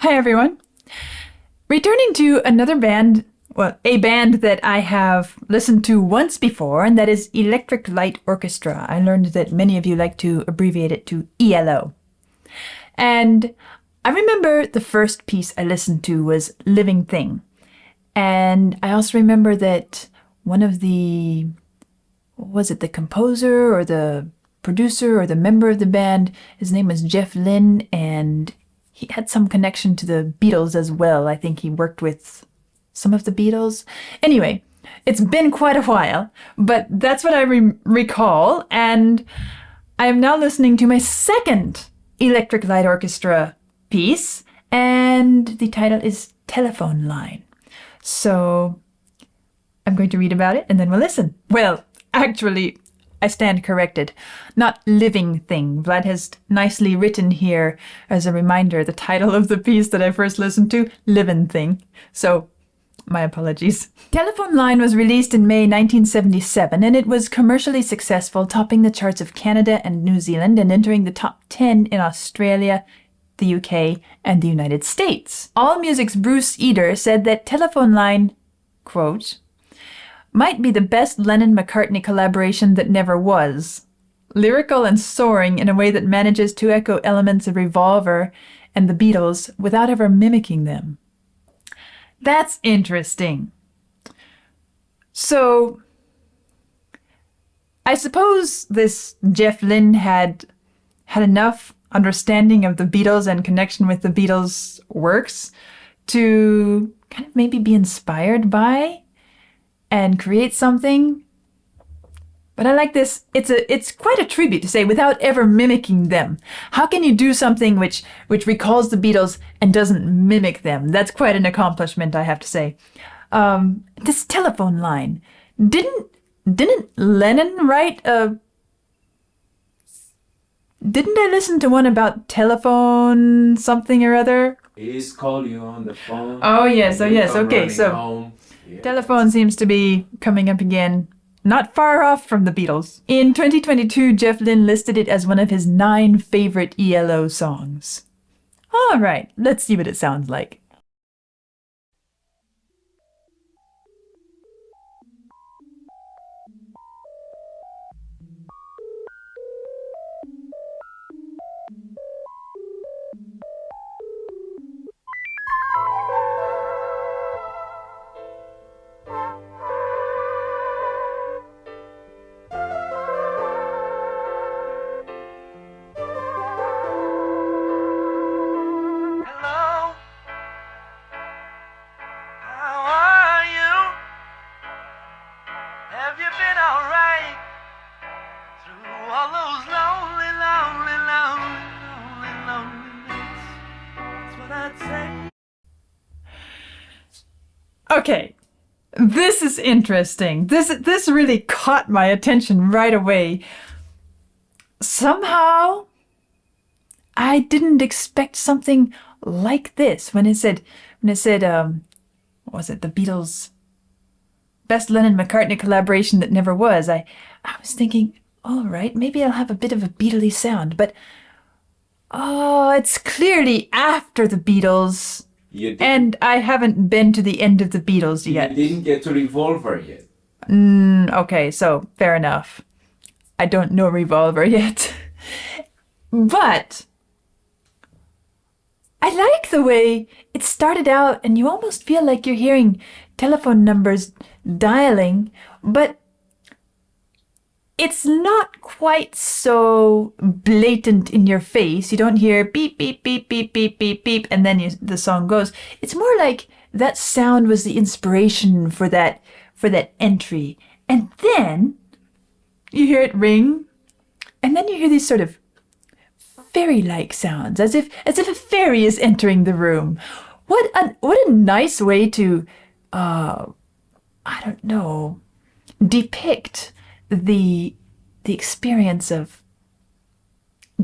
Hi, everyone. Returning to another band, well, a band that I have listened to once before, and that is Electric Light Orchestra. I learned that many of you like to abbreviate it to ELO. And I remember the first piece I listened to was Living Thing. And I also remember that one of the, was it the composer or the producer or the member of the band, his name was Jeff Lynne, and he had some connection to the Beatles as well. I think he worked with some of the Beatles. Anyway, it's been quite a while, but that's what I recall. And I am now listening to my second Electric Light Orchestra piece, and the title is Telephone Line. So I'm going to read about it and then we'll listen. Well, actually, I stand corrected. Not Living Thing. Vlad has nicely written here as a reminder the title of the piece that I first listened to, Living Thing. So, my apologies. Telephone Line was released in May 1977, and it was commercially successful, topping the charts of Canada and New Zealand and entering the top 10 in Australia, the UK, and the United States. AllMusic's Bruce Eder said that Telephone Line, quote, might be the best Lennon-McCartney collaboration that never was. Lyrical and soaring in a way that manages to echo elements of Revolver and the Beatles without ever mimicking them. That's interesting. So, I suppose this Jeff Lynne had enough understanding of the Beatles and connection with the Beatles' works to kind of maybe be inspired by and create something. But I like this. It's quite a tribute to say without ever mimicking them. How can you do something which recalls the Beatles and doesn't mimic them? That's quite an accomplishment, I have to say. This Telephone Line. Didn't Lennon write a... Didn't I listen to one about telephone something or other? He's call you on the phone. Oh yes, okay, so home. Yeah. Telephone seems to be coming up again, not far off from the Beatles. In 2022, Jeff Lynne listed it as one of his 9 favorite ELO songs. All right, let's see what it sounds like. Hello, how are you? Have you been alright through all those lonely, lonely, lonely, lonely, lonely nights? That's what I'd say. Okay, this is interesting. This really caught my attention right away. Somehow, I didn't expect something like this when it said, what was it, the Beatles' best Lennon-McCartney collaboration that never was. I was thinking, all right, maybe I'll have a bit of a Beatley sound, but oh, it's clearly after the Beatles, and I haven't been to the end of the Beatles yet. You didn't get to Revolver yet. Okay, so fair enough. I don't know Revolver yet. But I like the way it started out, and you almost feel like you're hearing telephone numbers dialing, but it's not quite so blatant in your face. You don't hear beep, beep, beep, beep, beep, beep, beep, and then the song goes. It's more like that sound was the inspiration for that entry. And then you hear it ring, and then you hear these sort of fairy-like sounds, as if a fairy is entering the room. What a nice way to, I don't know, depict the experience of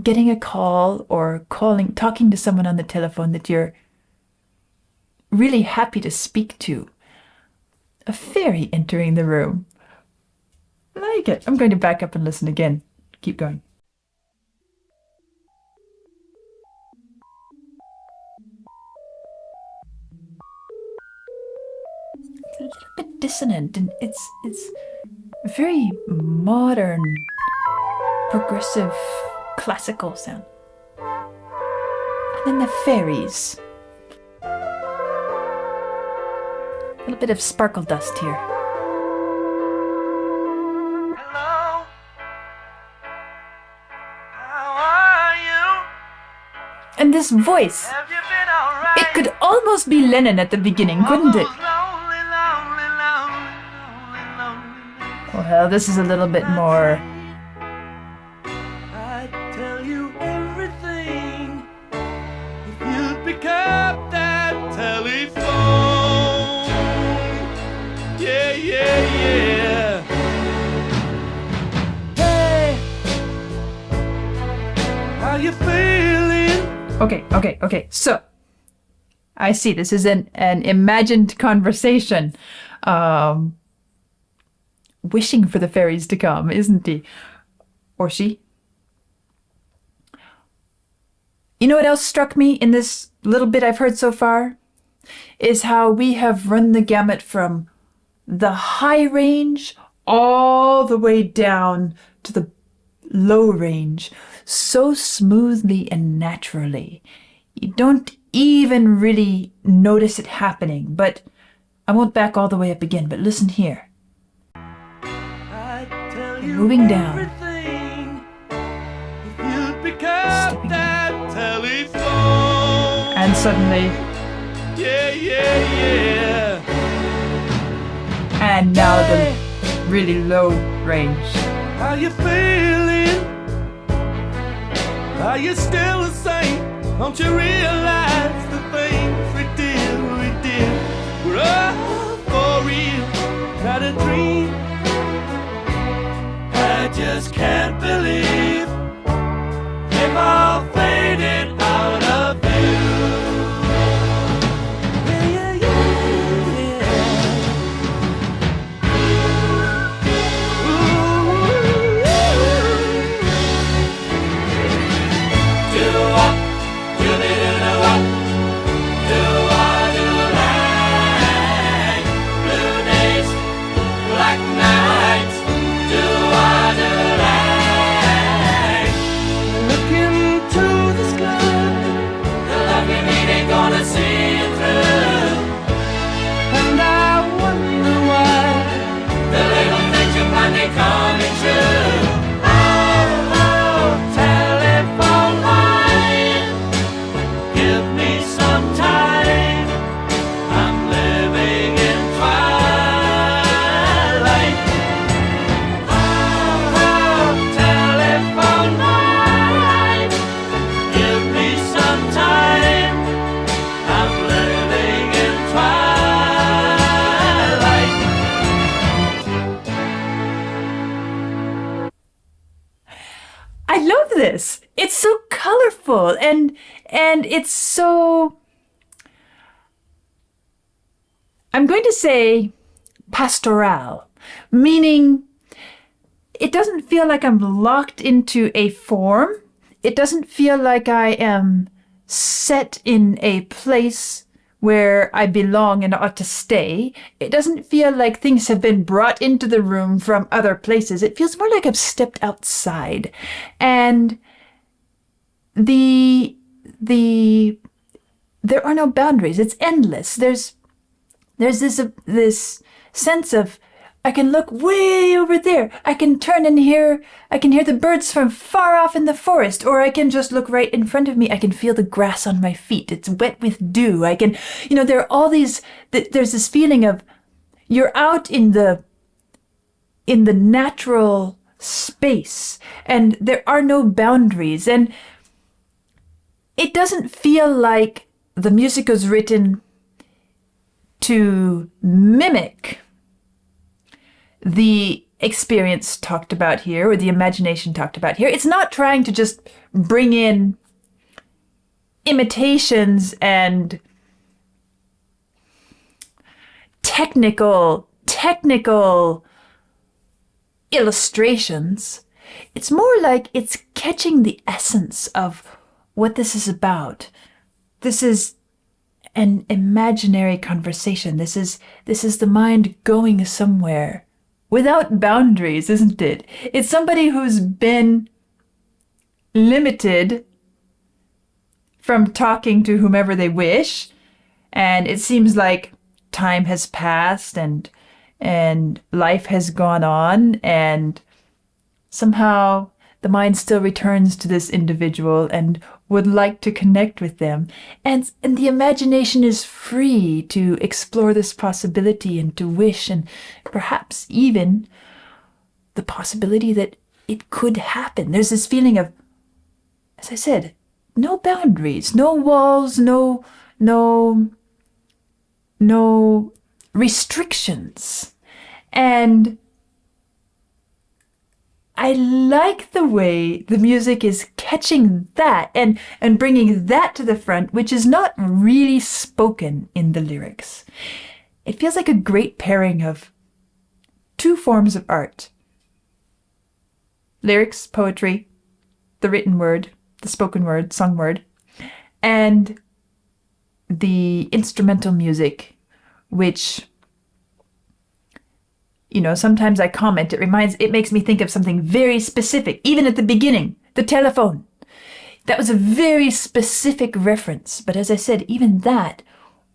getting a call or talking to someone on the telephone that you're really happy to speak to. A fairy entering the room. I like it. I'm going to back up and listen again. Keep going. little bit dissonant, and it's a very modern, progressive, classical sound. And then the fairies. A little bit of sparkle dust here. Hello, how are you? And this voice, Have you been alright? it could almost be Lennon at the beginning, couldn't it? Lonely, lonely, lonely, lonely, lonely. Well, this is a little bit more. I'd tell you everything if you'd pick up that telephone. Yeah, yeah, yeah. Hey, how you feeling? Okay. So, I see this is an imagined conversation. Wishing for the fairies to come, isn't he? Or she? You know what else struck me in this little bit I've heard so far? Is how we have run the gamut from the high range all the way down to the low range so smoothly and naturally. You don't even really notice it happening, but I won't back all the way up again, but listen here. I'd tell you Moving down. everything if you'd pick up Stepping that telephone. And suddenly, Yeah, yeah, yeah. and now the really low range. How you feeling? Are you still the same? Don't you realize the things we did were all for real, not a dream? I just can't believe they've all faded out of view. Yeah, yeah, yeah. Ooh, do-wop, do-be-do-do-wop, do-wah-do-lang. Blue days, black nights, do-wah-do-lang. Look into the sky, the love you need ain't gonna see you through. And I wonder why the little things you find ain't coming true. Oh, telephone line, give me some time. I'm living in twilight. Oh, telephone line, give me some time. I'm living in twilight. I love this. It's so colorful and it's so, I'm going to say pastoral, meaning it doesn't feel like I'm locked into a form. It doesn't feel like I am set in a place where I belong and ought to stay. It doesn't feel like things have been brought into the room from other places. It feels more like I've stepped outside. And there are no boundaries. It's endless. There's this sense of I can look way over there. I can turn and I can hear the birds from far off in the forest, or I can just look right in front of me. I can feel the grass on my feet. It's wet with dew. I can, there are all these, there's this feeling of you're out in the natural space and there are no boundaries. And it doesn't feel like the music was written to mimic the experience talked about here, or the imagination talked about here. It's not trying to just bring in imitations and technical illustrations. It's more like it's catching the essence of what this is about. This is an imaginary conversation. This is the mind going somewhere without boundaries, isn't it? It's somebody who's been limited from talking to whomever they wish, and it seems like time has passed and life has gone on, and somehow the mind still returns to this individual and would like to connect with them. And the imagination is free to explore this possibility and to wish, and perhaps even the possibility that it could happen. There's this feeling of, as I said, no boundaries, no walls, no restrictions. And I like the way the music is catching that and bringing that to the front, which is not really spoken in the lyrics. It feels like a great pairing of two forms of art. Lyrics, poetry, the written word, the spoken word, sung word, and the instrumental music, which, you know, sometimes I comment, it makes me think of something very specific, even at the beginning, the telephone. That was a very specific reference, but as I said, even that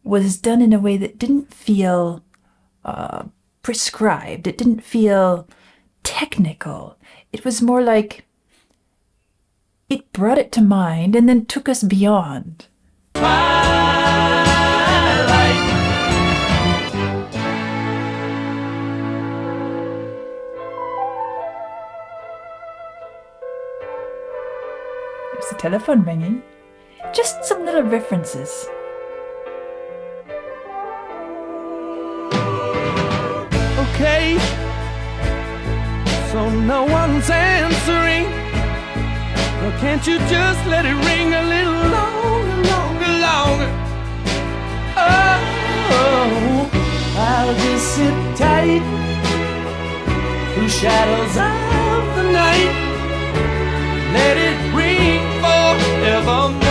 was done in a way that didn't feel prescribed. It didn't feel technical. It was more like it brought it to mind and then took us beyond. There's the telephone ringing. Just some little references. Okay, so no one's answering. Well, can't you just let it ring a little longer, longer, longer? Oh, I'll just sit tight through shadows of the night. Let it ring forevermore.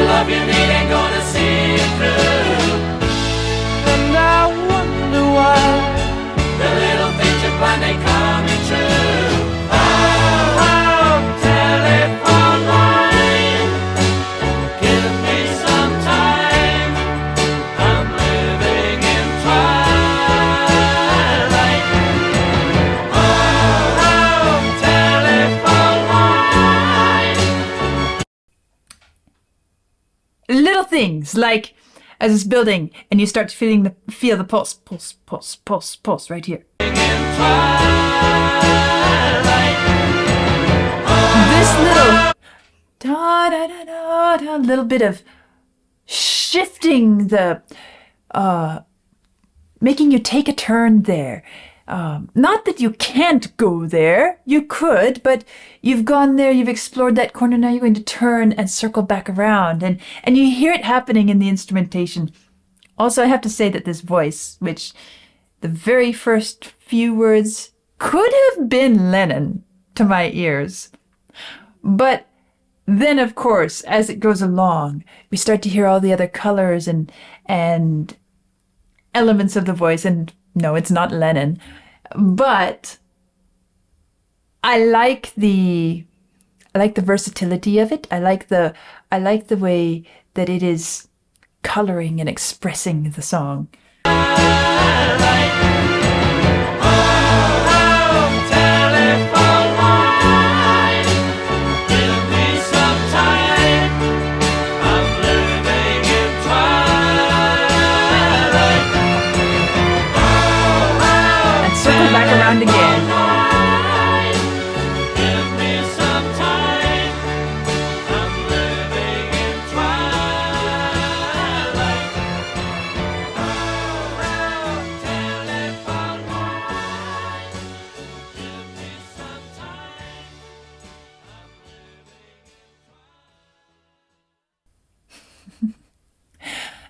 Love you need ain't gonna see you through. And I wonder why the little things you plan ain't coming true. Oh, telephone line, give me some time. I'm living in twilight. Oh, telephone line. Little things like as it's building and you start to feel the pulse right here. This little da da da da da little bit of shifting the making you take a turn there. Not that you can't go there, you could, but you've gone there, you've explored that corner, now you're going to turn and circle back around, and you hear it happening in the instrumentation. Also, I have to say that this voice, which the very first few words could have been Lennon to my ears, but then, of course, as it goes along, we start to hear all the other colors and elements of the voice, and no, it's not Lennon, but I like the versatility of it. I like the way that it is coloring and expressing the song. Back around again.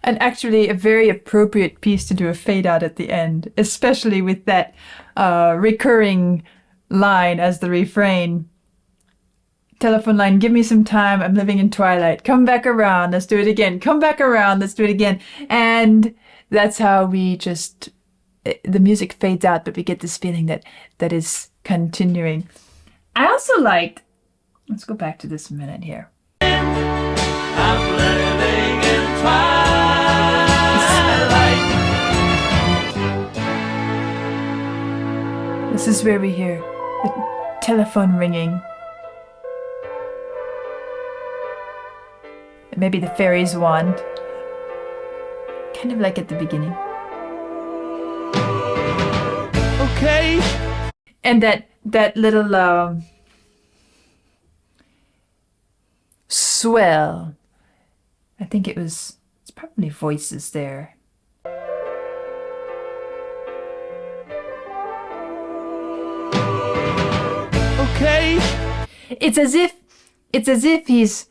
And actually a very appropriate piece to do a fade out at the end, especially with that recurring line as the refrain. Telephone line, give me some time, I'm living in twilight. Come back around, let's do it again. Come back around, let's do it again. And that's how we just, the music fades out, but we get this feeling that is continuing. I also liked, let's go back to this a minute here. I'm living in twilight. This is where we hear the telephone ringing. Maybe the fairy's wand. Kind of like at the beginning. Okay. And that little swell. I think it's probably voices there. Okay. It's as if he's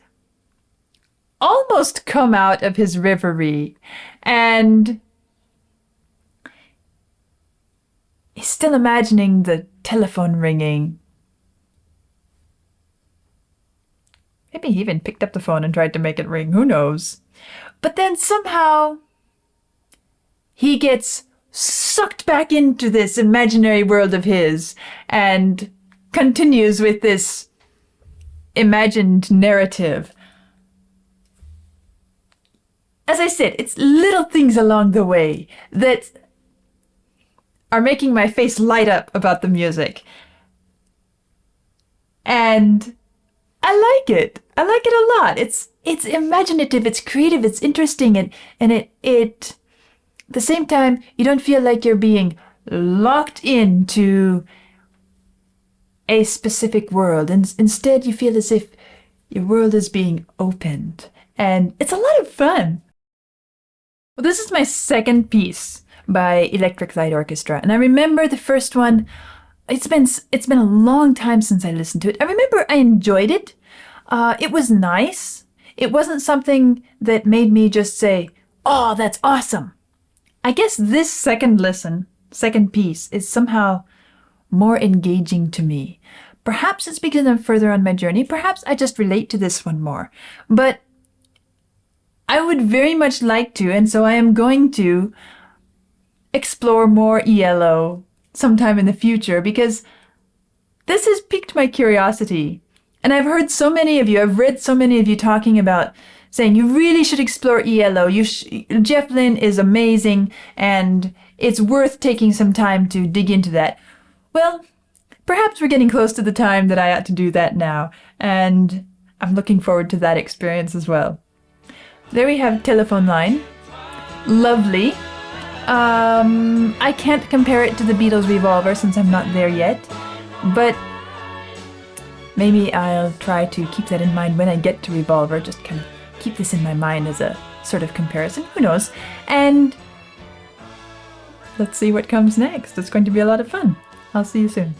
almost come out of his reverie and he's still imagining the telephone ringing. Maybe he even picked up the phone and tried to make it ring, who knows? But then somehow he gets sucked back into this imaginary world of his and continues with this imagined narrative. As I said, it's little things along the way that are making my face light up about the music. And I like it. I like it a lot. It's imaginative, it's creative, it's interesting, and it at the same time, you don't feel like you're being locked into a specific world. And instead, you feel as if your world is being opened. And it's a lot of fun. Well, this is my second piece by Electric Light Orchestra. And I remember the first one, it's been a long time since I listened to it. I remember I enjoyed it. It was nice. It wasn't something that made me just say, oh, that's awesome. I guess this second piece is somehow more engaging to me. Perhaps it's because I'm further on my journey. Perhaps I just relate to this one more. But I would very much like to, and so I am going to explore more ELO sometime in the future because this has piqued my curiosity. And I've read so many of you talking about saying you really should explore ELO. Jeff Lynne is amazing and it's worth taking some time to dig into that. Well, perhaps we're getting close to the time that I ought to do that now. And I'm looking forward to that experience as well. There we have Telephone Line. Lovely. I can't compare it to the Beatles' Revolver since I'm not there yet. But maybe I'll try to keep that in mind when I get to Revolver. Just kind of keep this in my mind as a sort of comparison. Who knows? And let's see what comes next. It's going to be a lot of fun. I'll see you soon.